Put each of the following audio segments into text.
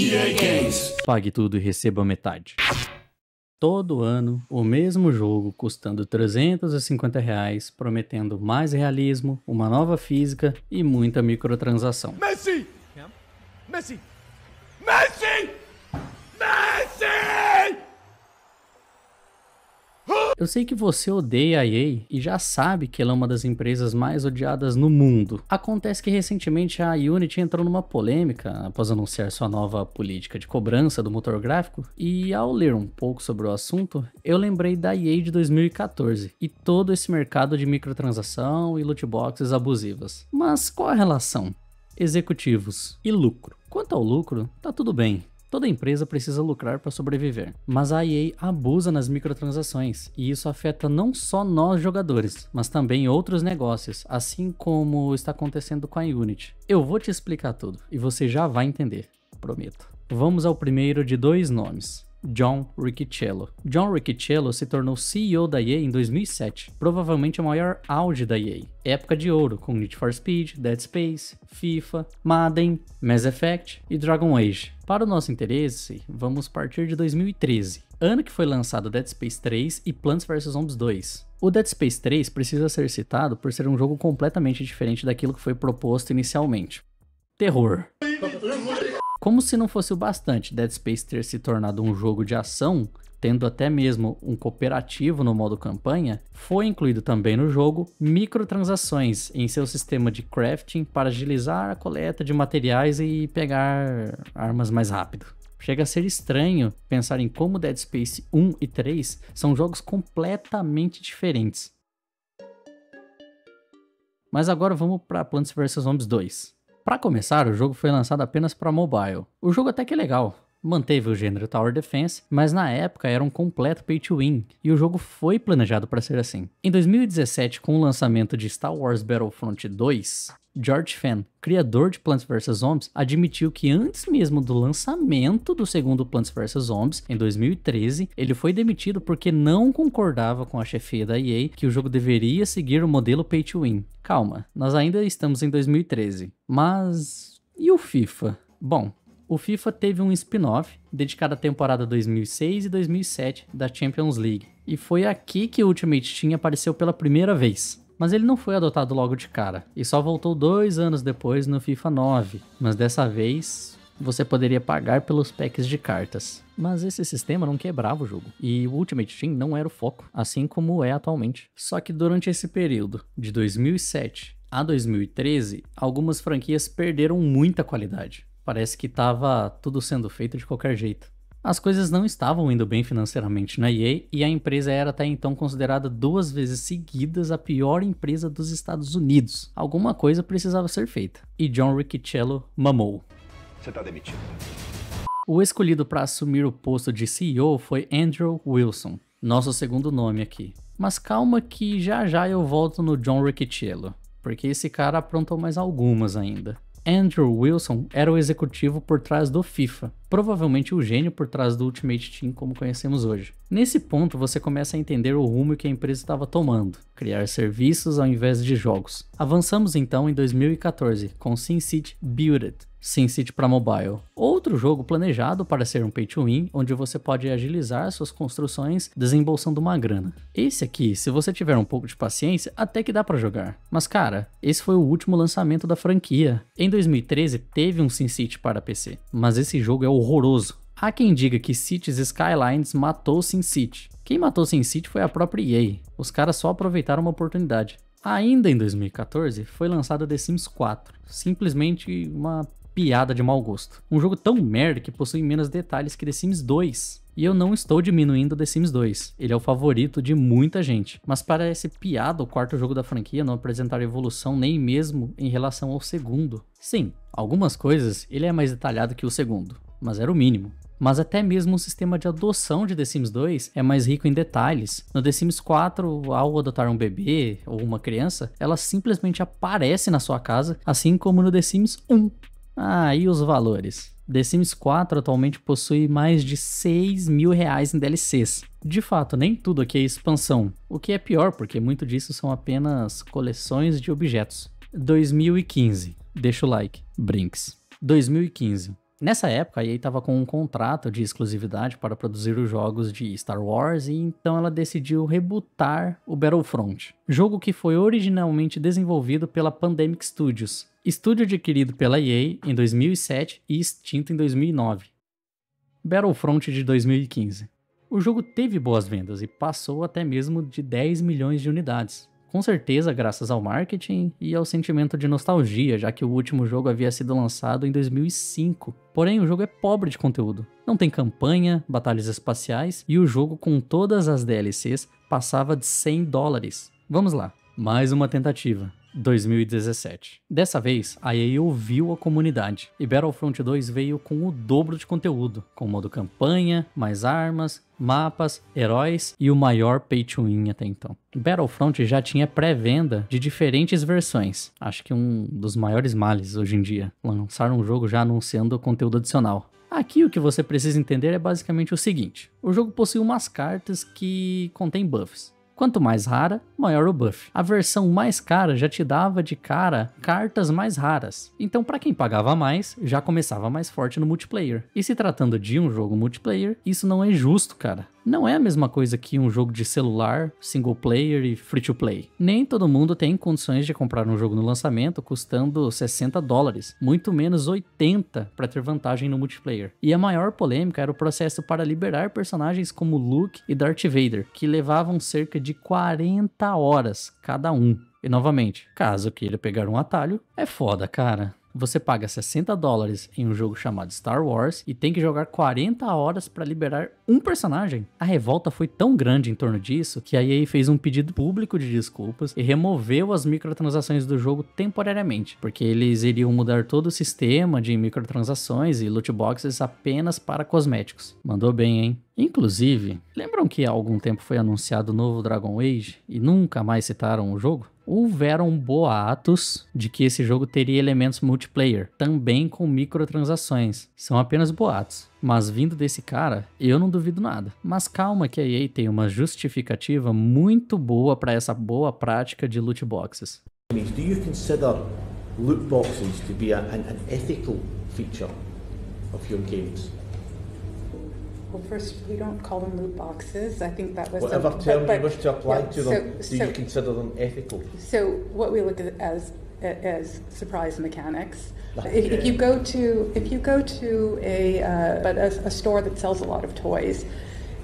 EA Games. Pague tudo e receba metade. Todo ano, o mesmo jogo custando R$350, prometendo mais realismo, uma nova física e muita microtransação. Messi! Messi! Messi! Messi! Eu sei que você odeia a EA e já sabe que ela é uma das empresas mais odiadas no mundo. Acontece que recentemente a Unity entrou numa polêmica após anunciar sua nova política de cobrança do motor gráfico, e ao ler um pouco sobre o assunto, eu lembrei da EA de 2014 e todo esse mercado de microtransação e loot boxes abusivas. Mas qual a relação? Executivos e lucro. Quanto ao lucro, tá tudo bem. Toda empresa precisa lucrar para sobreviver, mas a EA abusa nas microtransações, e isso afeta não só nós jogadores, mas também outros negócios, assim como está acontecendo com a Unity. Eu vou te explicar tudo, e você já vai entender, prometo. Vamos ao primeiro de dois nomes. John Riccitiello. John Riccitiello se tornou CEO da EA em 2007, provavelmente o maior auge da EA. Época de ouro, com Need for Speed, Dead Space, FIFA, Madden, Mass Effect e Dragon Age. Para o nosso interesse, vamos partir de 2013, ano que foi lançado Dead Space 3 e Plants vs Zombies 2. O Dead Space 3 precisa ser citado por ser um jogo completamente diferente daquilo que foi proposto inicialmente. Terror. Como se não fosse o bastante Dead Space ter se tornado um jogo de ação, tendo até mesmo um cooperativo no modo campanha, foi incluído também no jogo microtransações em seu sistema de crafting para agilizar a coleta de materiais e pegar armas mais rápido. Chega a ser estranho pensar em como Dead Space 1 e 3 são jogos completamente diferentes. Mas agora vamos para Plants vs Zombies 2. Para começar, o jogo foi lançado apenas para mobile. O jogo até que é legal, manteve o gênero Tower Defense, mas na época era um completo pay to win, e o jogo foi planejado para ser assim. Em 2017, com o lançamento de Star Wars Battlefront 2, George Fenn, criador de Plants vs Zombies, admitiu que antes mesmo do lançamento do segundo Plants vs Zombies, em 2013, ele foi demitido porque não concordava com a chefia da EA que o jogo deveria seguir o modelo pay to win. Calma, nós ainda estamos em 2013, mas e o FIFA? Bom, o FIFA teve um spin-off dedicado à temporada 2006 e 2007 da Champions League, e foi aqui que o Ultimate Team apareceu pela primeira vez. Mas ele não foi adotado logo de cara, e só voltou 2 anos depois no FIFA 9, mas dessa vez você poderia pagar pelos packs de cartas. Mas esse sistema não quebrava o jogo, e o Ultimate Team não era o foco, assim como é atualmente. Só que durante esse período, de 2007 a 2013, algumas franquias perderam muita qualidade. Parece que estava tudo sendo feito de qualquer jeito. As coisas não estavam indo bem financeiramente na EA, e a empresa era até então considerada 2 vezes seguidas a pior empresa dos Estados Unidos. Alguma coisa precisava ser feita, e John Riccitiello mamou. Você tá demitido. O escolhido para assumir o posto de CEO foi Andrew Wilson, nosso segundo nome aqui. Mas calma que já eu volto no John Riccitiello, porque esse cara aprontou mais algumas ainda. Andrew Wilson era o executivo por trás do FIFA, provavelmente o gênio por trás do Ultimate Team como conhecemos hoje. Nesse ponto você começa a entender o rumo que a empresa estava tomando, criar serviços ao invés de jogos. Avançamos então em 2014 com SimCity Build It, SimCity para mobile, outro jogo planejado para ser um pay to win, onde você pode agilizar suas construções desembolsando uma grana. Esse aqui, se você tiver um pouco de paciência, até que dá para jogar. Mas cara, esse foi o último lançamento da franquia. Em 2013 teve um SimCity para PC, mas esse jogo é horroroso. Há quem diga que Cities Skylines matou SimCity. Quem matou SimCity foi a própria EA. Os caras só aproveitaram uma oportunidade. Ainda em 2014 foi lançado The Sims 4, simplesmente uma piada de mau gosto. Um jogo tão merda que possui menos detalhes que The Sims 2. E eu não estou diminuindo The Sims 2, ele é o favorito de muita gente. Mas parece piada o quarto jogo da franquia não apresentar evolução nem mesmo em relação ao segundo. Sim, algumas coisas ele é mais detalhado que o segundo, mas era o mínimo. Mas até mesmo o sistema de adoção de The Sims 2 é mais rico em detalhes. No The Sims 4, ao adotar um bebê ou uma criança, ela simplesmente aparece na sua casa, assim como no The Sims 1. Ah, e os valores? The Sims 4 atualmente possui mais de R$6.000 em DLCs. De fato, nem tudo aqui é expansão, o que é pior porque muito disso são apenas coleções de objetos. 2015, deixa o like, Brinks. 2015. Nessa época, a EA estava com um contrato de exclusividade para produzir os jogos de Star Wars e então ela decidiu rebootar o Battlefront, jogo que foi originalmente desenvolvido pela Pandemic Studios, estúdio adquirido pela EA em 2007 e extinto em 2009. Battlefront de 2015. O jogo teve boas vendas e passou até mesmo de 10 milhões de unidades. Com certeza graças ao marketing e ao sentimento de nostalgia, já que o último jogo havia sido lançado em 2005. Porém, o jogo é pobre de conteúdo. Não tem campanha, batalhas espaciais e o jogo com todas as DLCs passava de $100. Vamos lá, mais uma tentativa. 2017. Dessa vez, a EA ouviu a comunidade e Battlefront 2 veio com o dobro de conteúdo, com modo campanha, mais armas, mapas, heróis e o maior pay to win até então. Battlefront já tinha pré-venda de diferentes versões, acho que um dos maiores males hoje em dia, lançar um jogo já anunciando conteúdo adicional. Aqui o que você precisa entender é basicamente o seguinte, o jogo possui umas cartas que contêm buffs. Quanto mais rara, maior o buff. A versão mais cara já te dava de cara cartas mais raras. Então para quem pagava mais, já começava mais forte no multiplayer. E se tratando de um jogo multiplayer, isso não é justo, cara. Não é a mesma coisa que um jogo de celular, single player e free to play. Nem todo mundo tem condições de comprar um jogo no lançamento custando $60, muito menos 80 para ter vantagem no multiplayer. E a maior polêmica era o processo para liberar personagens como Luke e Darth Vader, que levavam cerca de 40 horas cada um. E novamente, caso queira pegar um atalho, é foda, cara. Você paga $60 em um jogo chamado Star Wars e tem que jogar 40 horas para liberar um personagem. A revolta foi tão grande em torno disso que a EA fez um pedido público de desculpas e removeu as microtransações do jogo temporariamente, porque eles iriam mudar todo o sistema de microtransações e loot boxes apenas para cosméticos. Mandou bem, hein? Inclusive, lembram que há algum tempo foi anunciado o novo Dragon Age e nunca mais citaram o jogo? Houveram boatos de que esse jogo teria elementos multiplayer, também com microtransações. São apenas boatos, mas vindo desse cara, eu não duvido nada. Mas calma que a EA tem uma justificativa muito boa para essa boa prática de loot boxes. Do you consider loot boxes to be an ethical feature of your games? Well, first, we don't call them loot boxes. I think that was whatever term you wish to apply to them. Do you consider them ethical? So what we look at as surprise mechanics. Okay. If you go to a store that sells a lot of toys,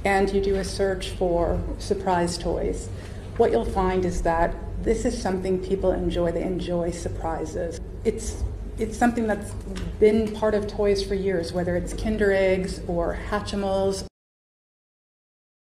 and you do a search for surprise toys, what you'll find is that this is something people enjoy. They enjoy surprises. It's something that's been part of toys for years, whether it's Kinder Eggs or Hatchimals.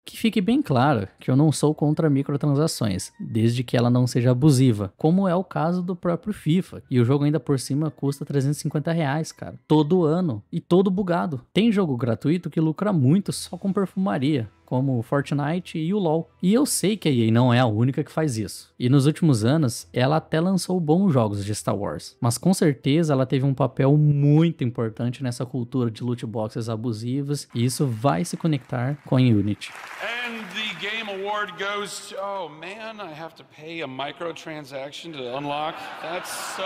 Que fique bem claro que eu não sou contra microtransações, desde que ela não seja abusiva, como é o caso do próprio FIFA. E o jogo ainda por cima custa R$350, cara, todo ano, e todo bugado. Tem jogo gratuito que lucra muito só com perfumaria, como o Fortnite e o LoL. E eu sei que a EA não é a única que faz isso. E nos últimos anos, ela até lançou bons jogos de Star Wars. Mas com certeza ela teve um papel muito importante nessa cultura de loot boxes abusivas. E isso vai se conectar com a Unity. And the game award goes to... Oh man, I have to pay a microtransaction to unlock? That's so...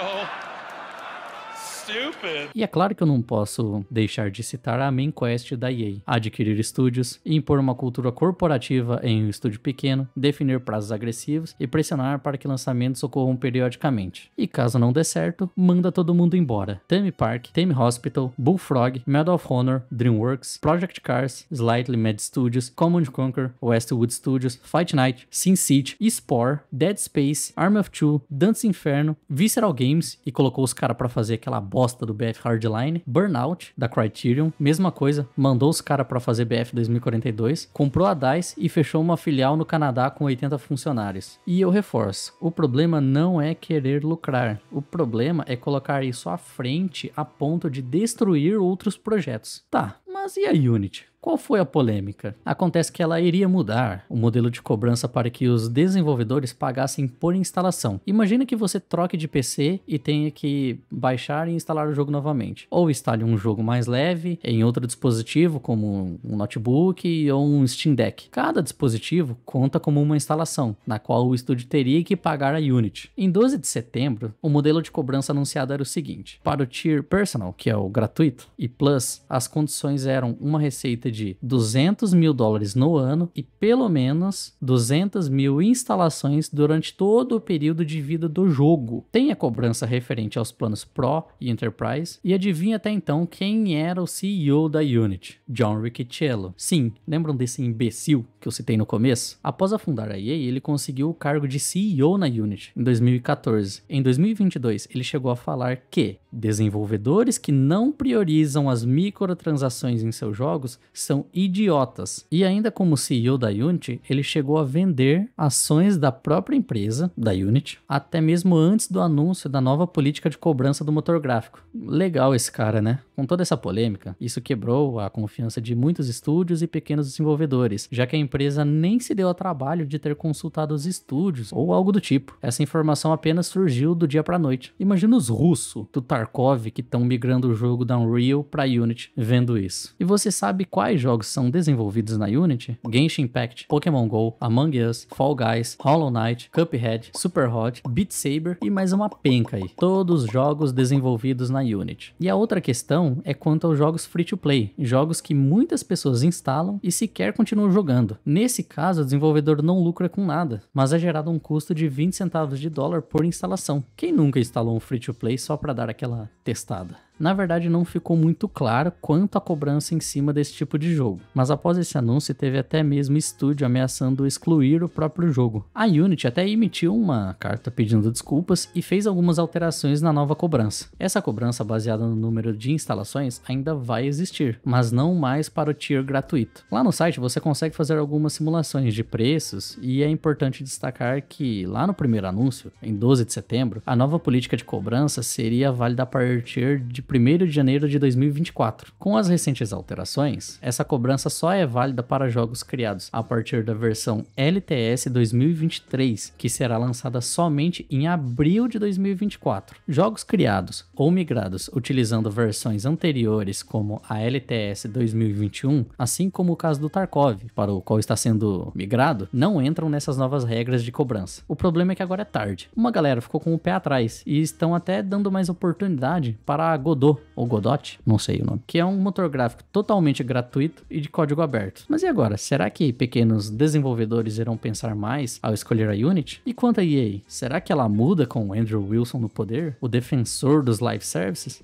stupid. E é claro que eu não posso deixar de citar a main quest da EA: adquirir estúdios, impor uma cultura corporativa em um estúdio pequeno, definir prazos agressivos e pressionar para que lançamentos ocorram periodicamente. E caso não dê certo, manda todo mundo embora. Theme Park, Theme Hospital, Bullfrog, Medal of Honor, DreamWorks, Project Cars, Slightly Mad Studios, Command & Conquer, Westwood Studios, Fight Night, Sin City, Spore, Dead Space, Army of Two, Dante's Inferno, Visceral Games, e colocou os caras pra fazer aquela bosta do BF Hardline, Burnout, da Criterion, mesma coisa, mandou os caras pra fazer BF 2042, comprou a DICE e fechou uma filial no Canadá com 80 funcionários. E eu reforço, o problema não é querer lucrar, o problema é colocar isso à frente a ponto de destruir outros projetos. Tá, mas e a Unity? Qual foi a polêmica? Acontece que ela iria mudar o modelo de cobrança para que os desenvolvedores pagassem por instalação. Imagina que você troque de PC e tenha que baixar e instalar o jogo novamente. Ou instale um jogo mais leve em outro dispositivo, como um notebook ou um Steam Deck. Cada dispositivo conta como uma instalação, na qual o estúdio teria que pagar a Unity. Em 12 de setembro, o modelo de cobrança anunciado era o seguinte: para o Tier Personal, que é o gratuito, e Plus, as condições eram uma receita de $200 mil no ano e pelo menos 200 mil instalações durante todo o período de vida do jogo. Tem a cobrança referente aos planos Pro e Enterprise, e adivinha até então quem era o CEO da Unity? John Riccitiello. Sim, lembram desse imbecil que eu citei no começo? Após afundar a EA, ele conseguiu o cargo de CEO na Unity em 2014. Em 2022, ele chegou a falar que desenvolvedores que não priorizam as microtransações em seus jogos são idiotas. E ainda como CEO da Unity, ele chegou a vender ações da própria empresa, da Unity, até mesmo antes do anúncio da nova política de cobrança do motor gráfico. Legal esse cara, né? Com toda essa polêmica, isso quebrou a confiança de muitos estúdios e pequenos desenvolvedores, já que a empresa nem se deu ao trabalho de ter consultado os estúdios ou algo do tipo. Essa informação apenas surgiu do dia pra noite. Imagina os russos do Tarkov que estão migrando o jogo da Unreal pra Unity vendo isso. E você sabe quais jogos são desenvolvidos na Unity? Genshin Impact, Pokémon GO, Among Us, Fall Guys, Hollow Knight, Cuphead, Superhot, Beat Saber e mais uma penca aí. Todos jogos desenvolvidos na Unity. E a outra questão é quanto aos jogos free-to-play, jogos que muitas pessoas instalam e sequer continuam jogando. Nesse caso, o desenvolvedor não lucra com nada, mas é gerado um custo de 20 centavos de dólar por instalação. Quem nunca instalou um free-to-play só para dar aquela testada? Na verdade, não ficou muito claro quanto a cobrança em cima desse tipo de jogo, mas após esse anúncio teve até mesmo estúdio ameaçando excluir o próprio jogo. A Unity até emitiu uma carta pedindo desculpas e fez algumas alterações na nova cobrança. Essa cobrança baseada no número de instalações ainda vai existir, mas não mais para o tier gratuito. Lá no site você consegue fazer algumas simulações de preços e é importante destacar que lá no primeiro anúncio, em 12 de setembro, a nova política de cobrança seria válida a partir de 1º de janeiro de 2024. Com as recentes alterações, essa cobrança só é válida para jogos criados a partir da versão LTS 2023, que será lançada somente em abril de 2024. Jogos criados ou migrados utilizando versões anteriores como a LTS 2021, assim como o caso do Tarkov, para o qual está sendo migrado, não entram nessas novas regras de cobrança. O problema é que agora é tarde. Uma galera ficou com o pé atrás e estão até dando mais oportunidade para a Godot, ou Godot, não sei o nome, que é um motor gráfico totalmente gratuito e de código aberto. Mas e agora? Será que pequenos desenvolvedores irão pensar mais ao escolher a Unity? E quanto a EA? Será que ela muda com o Andrew Wilson no poder? O defensor dos live services?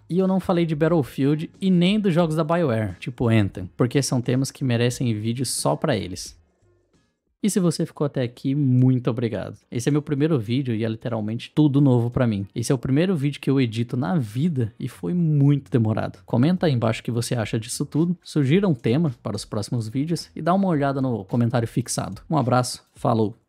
E eu não falei de Battlefield e nem dos jogos da BioWare, tipo Anthem, porque são temas que merecem vídeo só pra eles. E se você ficou até aqui, muito obrigado. Esse é meu primeiro vídeo e é literalmente tudo novo pra mim. Esse é o primeiro vídeo que eu edito na vida e foi muito demorado. Comenta aí embaixo o que você acha disso tudo, sugira um tema para os próximos vídeos e dá uma olhada no comentário fixado. Um abraço, falou!